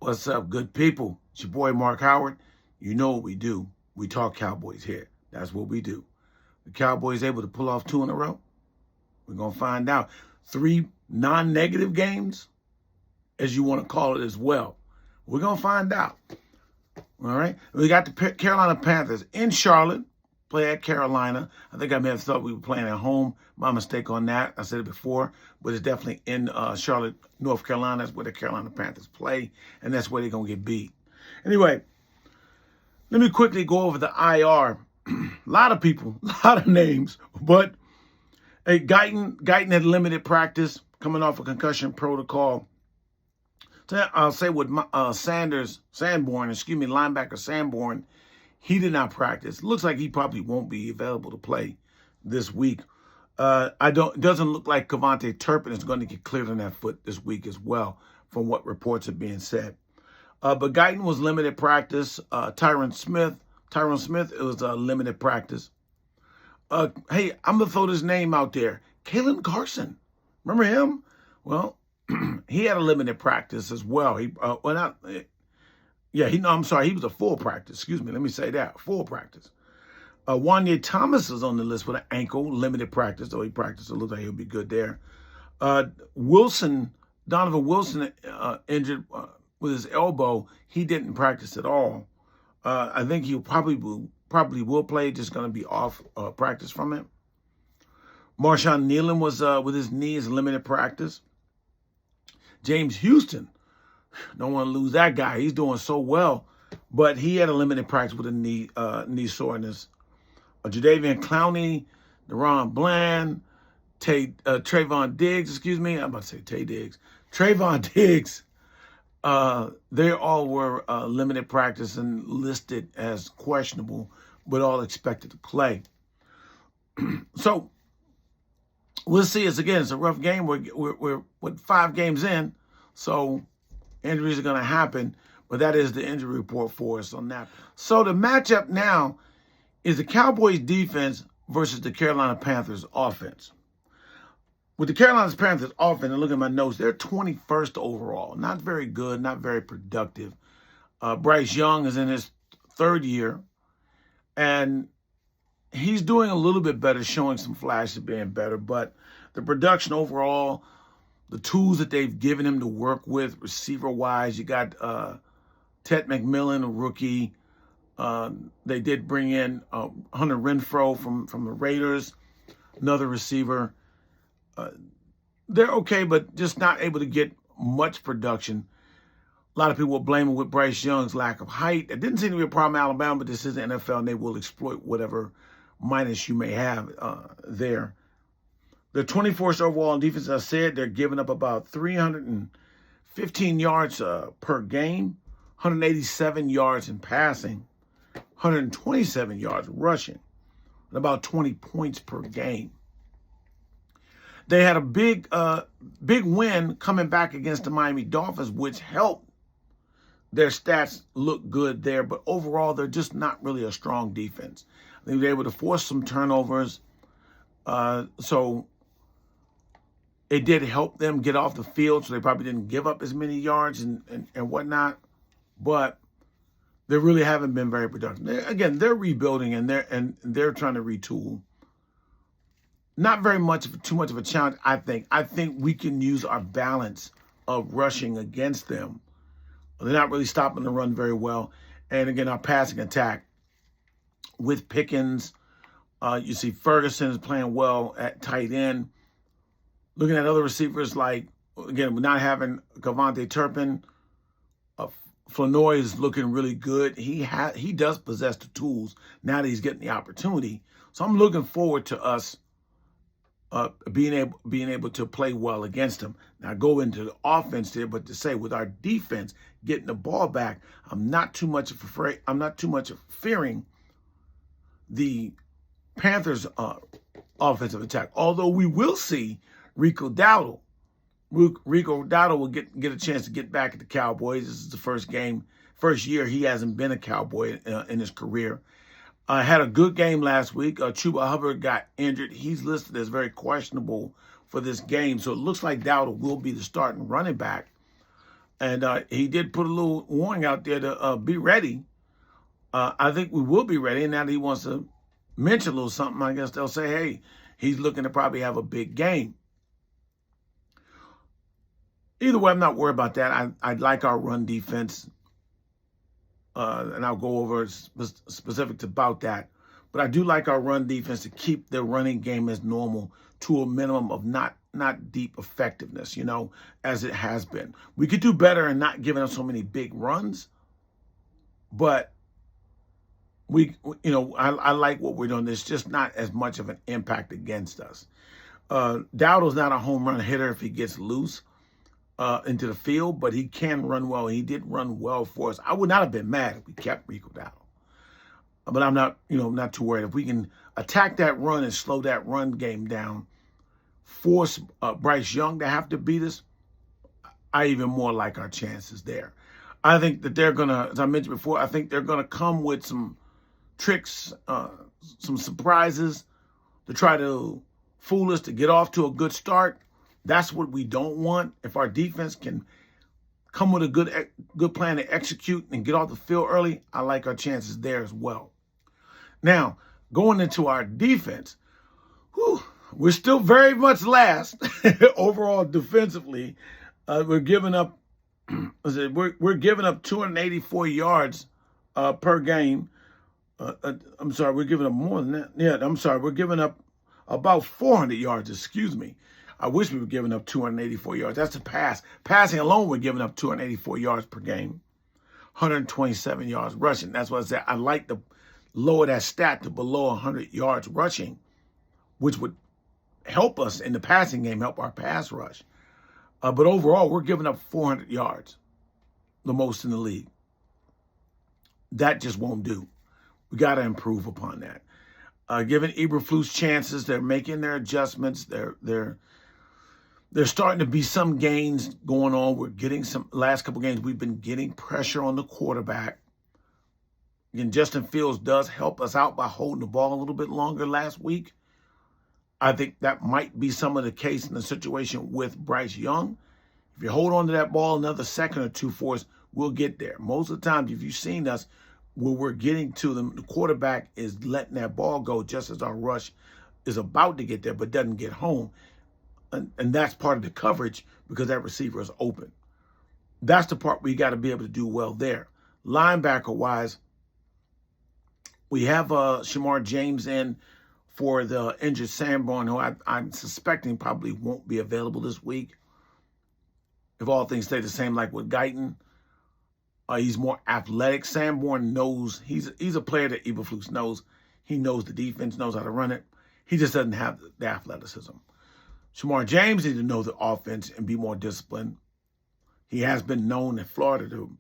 What's up, good people? It's your boy Mark Howard. You know what we do. We talk Cowboys here. That's what we do. The Cowboys able to pull off 2 in a row? We're going to find out. 3 non-negative games, as you want to call it as well. We're going to find out. All right? We got the Carolina Panthers in Charlotte. Play at Carolina. I think I may have thought we were playing at home. My mistake on that. I said it before, but it's definitely in Charlotte, North Carolina. That's where the Carolina Panthers play, and that's where they're going to get beat. Anyway, let me quickly go over the IR. A lot of people, a lot of names, but hey, Guyton had limited practice coming off a concussion protocol. So I'll say with linebacker Sanborn, he did not practice. Looks like he probably won't be available to play this week. It doesn't look like Cavante Turpin is going to get cleared on that foot this week as well, from what reports are being said. But Guyton was limited practice. Tyron Smith, it was limited practice. Hey, I'm going to throw this name out there. Kalen Carson. Remember him? Well, he had a limited practice as well. He was a full practice. Excuse me. Let me say that. Full practice. Wanye Thomas is on the list with an ankle, limited practice, though he practiced. It looks like he'll be good there. Donovan Wilson, injured with his elbow. He didn't practice at all. I think he probably will play, just going to be off practice from it. Marshawn Nealon was with his knees, limited practice. James Houston, don't want to lose that guy. He's doing so well, but he had a limited practice with a knee soreness. Jadeveon Clowney, Deron Bland, Trayvon Diggs, I'm about to say Tay Diggs. Trayvon Diggs, they all were limited practice and listed as questionable, but all expected to play. So we'll see. It's a rough game. We're 5 games in, so injuries are going to happen, but that is the injury report for us on that. So the matchup now is the Cowboys defense versus the Carolina Panthers offense. With the Carolina Panthers offense, and look at my notes, they're 21st overall. Not very good, not very productive. Bryce Young is in his 3rd year, and he's doing a little bit better, showing some flashes of being better, but the production overall, the tools that they've given him to work with receiver-wise, you got Ted McMillan, a rookie. They did bring in Hunter Renfrow from the Raiders, another receiver. They're okay, but just not able to get much production. A lot of people will blame him with Bryce Young's lack of height. It didn't seem to be a problem in Alabama, but this is the NFL, and they will exploit whatever minus you may have there. They're 24th overall in defense. As I said, they're giving up about 315 yards per game, 187 yards in passing, 127 yards rushing, and about 20 points per game. They had a big win coming back against the Miami Dolphins, which helped their stats look good there. But overall, they're just not really a strong defense. They were able to force some turnovers. So it did help them get off the field, so they probably didn't give up as many yards and whatnot. But they really haven't been very productive. They're rebuilding, and they're trying to retool. Not too much of a challenge, I think. I think we can use our balance of rushing against them. They're not really stopping the run very well. And again, our passing attack with Pickens. You see Ferguson is playing well at tight end. Looking at other receivers like, again, we're not having Cavante Turpin. Flournoy is looking really good. He does possess the tools now that he's getting the opportunity. So I'm looking forward to us being able to play well against him. Now go into the offense there, but to say with our defense getting the ball back, I'm not too much fearing the Panthers' offensive attack. Although we will see Rico Dowdle. Rico Dowdle will get a chance to get back at the Cowboys. This is the first year he hasn't been a Cowboy in his career. Had a good game last week. Chuba Hubbard got injured. He's listed as very questionable for this game. So it looks like Dowdle will be the starting running back. And he did put a little warning out there to be ready. I think we will be ready. And now that he wants to mention a little something, I guess they'll say, hey, he's looking to probably have a big game. Either way, I'm not worried about that. I like our run defense, and I'll go over specifics about that. But I do like our run defense to keep the running game as normal to a minimum of not deep effectiveness, as it has been. We could do better in not giving up so many big runs, but I like what we're doing. There's just not as much of an impact against us. Dowdle's not a home run hitter if he gets loose into the field, but he can run well. He did run well for us. I would not have been mad if we kept Rico Dowdle. But I'm not, not too worried. If we can attack that run and slow that run game down, force Bryce Young to have to beat us, I even more like our chances there. I think that they're going to, as I mentioned before, I think they're going to come with some tricks, some surprises to try to fool us to get off to a good start. That's what we don't want. If our defense can come with a good plan to execute and get off the field early, I like our chances there as well. Now, going into our defense, we're still very much last overall defensively. We're giving up. We're giving up 284 yards per game. I'm sorry, we're giving up more than that. Yeah, I'm sorry, we're giving up about 400 yards. Excuse me. I wish we were giving up 284 yards. That's a pass. Passing alone, we're giving up 284 yards per game. 127 yards rushing. That's what I said. I like to lower that stat to below 100 yards rushing, which would help us in the passing game, help our pass rush. But overall, we're giving up 400 yards, the most in the league. That just won't do. We got to improve upon that. Giving Eberflus chances, they're making their adjustments. There's starting to be some gains going on. We're getting some, last couple games, we've been getting pressure on the quarterback. Again, Justin Fields does help us out by holding the ball a little bit longer last week. I think that might be some of the case in the situation with Bryce Young. If you hold on to that ball another second or two for us, we'll get there. Most of the time, if you've seen us, where we're getting to them, the quarterback is letting that ball go just as our rush is about to get there, but doesn't get home. And that's part of the coverage because that receiver is open. That's the part we got to be able to do well there. Linebacker-wise, we have Shamar James in for the injured Sanborn, who I'm suspecting probably won't be available this week. If all things stay the same like with Guyton, he's more athletic. Sanborn knows, he's a player that Eberflus knows. He knows the defense, knows how to run it. He just doesn't have the athleticism. Shamar James needs to know the offense and be more disciplined. He has been known in Florida to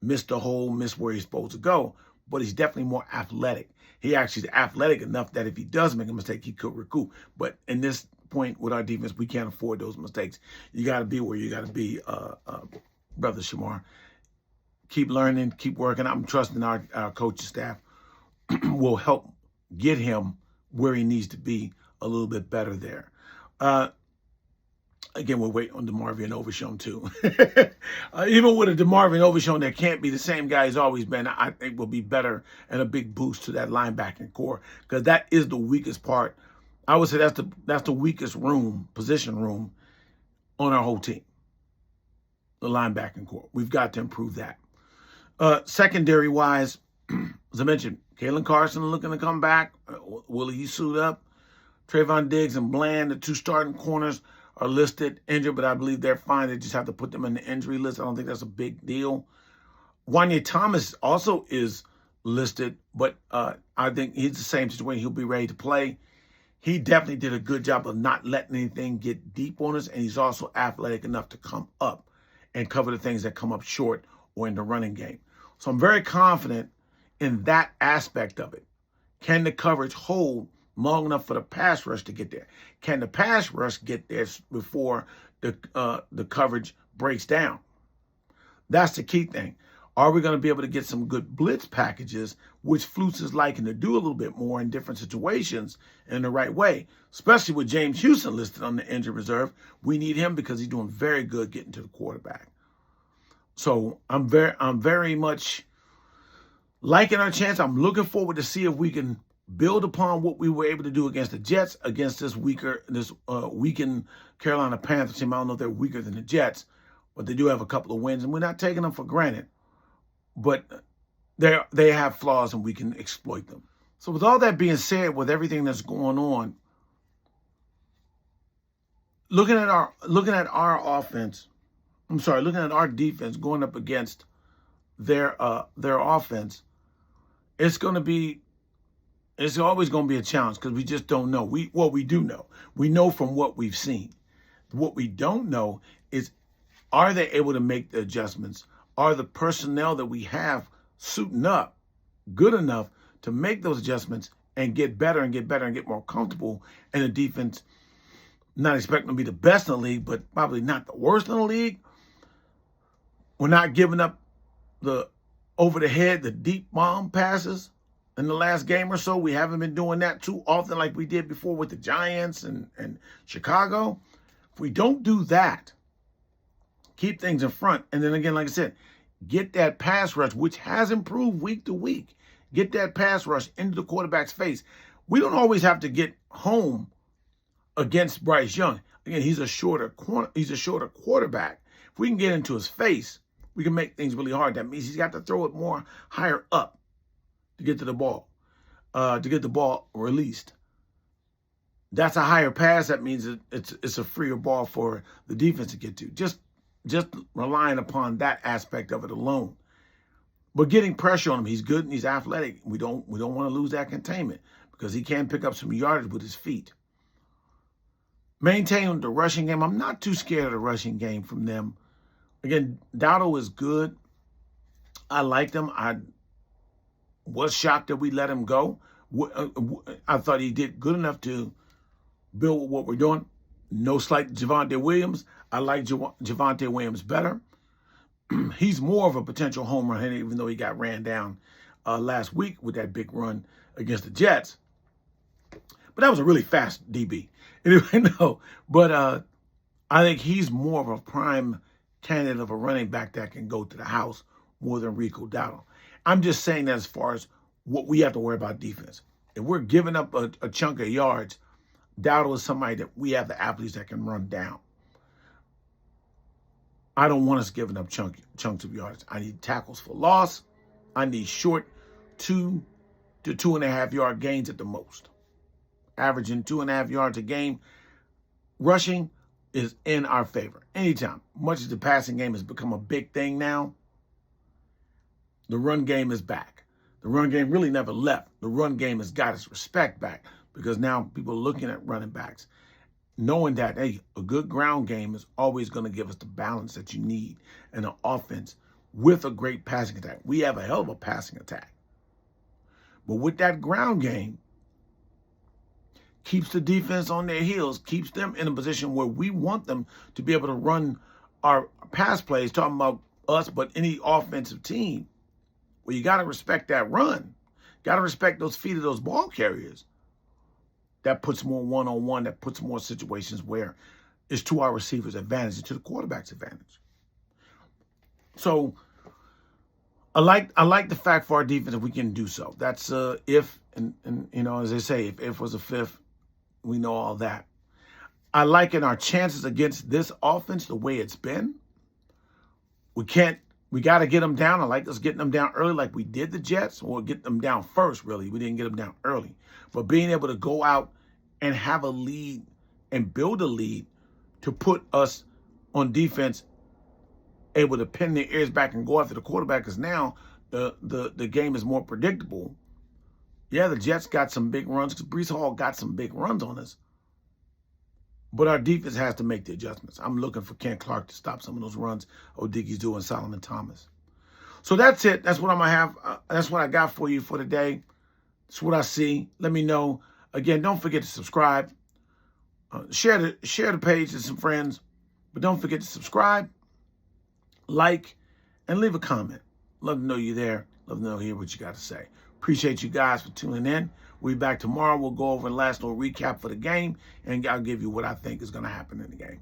miss the hole, miss where he's supposed to go, but he's definitely more athletic. He actually is athletic enough that if he does make a mistake, he could recoup. But in this point with our defense, we can't afford those mistakes. You got to be where you got to be, Brother Shamar. Keep learning, keep working. I'm trusting our coaching staff will help get him where he needs to be a little bit better there. Again, we'll wait on DeMarvion Overshown too. Even with a DeMarvion Overshown, that can't be the same guy he's always been. I think will be better and a big boost to that linebacking core because that is the weakest part. I would say that's the weakest position room on our whole team. The linebacking core. We've got to improve that. Secondary wise, as I mentioned, Kalen Carson looking to come back. Will he suit up? Trayvon Diggs and Bland, the two starting corners, are listed injured, but I believe they're fine. They just have to put them in the injury list. I don't think that's a big deal. Wanya Thomas also is listed, but I think he's the same situation. He'll be ready to play. He definitely did a good job of not letting anything get deep on us, and he's also athletic enough to come up and cover the things that come up short or in the running game. So I'm very confident in that aspect of it. Can the coverage hold long enough for the pass rush to get there? Can the pass rush get there before the coverage breaks down? That's the key thing. Are we going to be able to get some good blitz packages, which Flutes is liking to do a little bit more in different situations in the right way, especially with James Houston listed on the injured reserve. We need him because he's doing very good getting to the quarterback. So I'm very much liking our chance. I'm looking forward to see if we can build upon what we were able to do against the Jets, against this weakened Carolina Panthers team. I don't know if they're weaker than the Jets, but they do have a couple of wins, and we're not taking them for granted. But they have flaws, and we can exploit them. So with all that being said, with everything that's going on, looking at our offense, looking at our defense going up against their offense, it's always going to be a challenge because we just don't know. We do know. We know from what we've seen. What we don't know is, are they able to make the adjustments? Are the personnel that we have suiting up good enough to make those adjustments and get better and get better and get more comfortable? And the defense, not expecting to be the best in the league, but probably not the worst in the league. We're not giving up the over the head, the deep bomb passes in the last game or so. We haven't been doing that too often like we did before with the Giants and Chicago. If we don't do that, keep things in front, and then again, like I said, get that pass rush, which has improved week to week. Get that pass rush into the quarterback's face. We don't always have to get home against Bryce Young. Again, he's a shorter quarterback. If we can get into his face, we can make things really hard. That means he's got to throw it more higher up to get to the ball, to get the ball released. That's a higher pass. That means it's a freer ball for the defense to get to. Just relying upon that aspect of it alone. But getting pressure on him, he's good and he's athletic. We don't want to lose that containment because he can pick up some yardage with his feet. Maintaining the rushing game. I'm not too scared of the rushing game from them. Again, Dowdle is good. I liked him. I was shocked that we let him go. I thought he did good enough to build what we're doing. No slight to Javonte Williams. I like Javonte Williams better. He's more of a potential home run hitter, even though he got ran down last week with that big run against the Jets. But that was a really fast DB. Anyway, no. But I think he's more of a prime candidate of a running back that can go to the house more than Rico Dowdle. I'm just saying that as far as what we have to worry about defense. If we're giving up a chunk of yards, Dowdle is somebody that we have the athletes that can run down. I don't want us giving up chunks of yards. I need tackles for loss. I need short 2 to 2.5 yard gains at the most. Averaging 2.5 yards a game. Rushing is in our favor anytime. Much as the passing game has become a big thing now, the run game is back. The run game really never left. The run game has got its respect back because now people are looking at running backs, knowing that, hey, a good ground game is always going to give us the balance that you need in an offense with a great passing attack. We have a hell of a passing attack. But with that ground game, keeps the defense on their heels, keeps them in a position where we want them to be able to run our pass plays, talking about us, but any offensive team. Well, you got to respect that run. Got to respect those feet of those ball carriers. That puts more one-on-one, that puts more situations where it's to our receiver's advantage and to the quarterback's advantage. So I like the fact for our defense that we can do so. That's if, and you know, as they say, if was a fifth, we know all that. I like in our chances against this offense the way it's been. We got to get them down. I like us getting them down early like we did the Jets. Or get them down first, really. We didn't get them down early. But being able to go out and have a lead and build a lead to put us on defense able to pin their ears back and go after the quarterback, because now the game is more predictable. Yeah, the Jets got some big runs because Breece Hall got some big runs on us. But our defense has to make the adjustments. I'm looking for Ken Clark to stop some of those runs Odighi's doing, Solomon Thomas. So that's it. That's what I'm going to have. That's what I got for you for today. That's what I see. Let me know. Again, don't forget to subscribe. Share the page to some friends. But don't forget to subscribe, like, and leave a comment. Love to know you're there. Love to hear what you got to say. Appreciate you guys for tuning in. We'll be back tomorrow. We'll go over the last little recap for the game, and I'll give you what I think is going to happen in the game.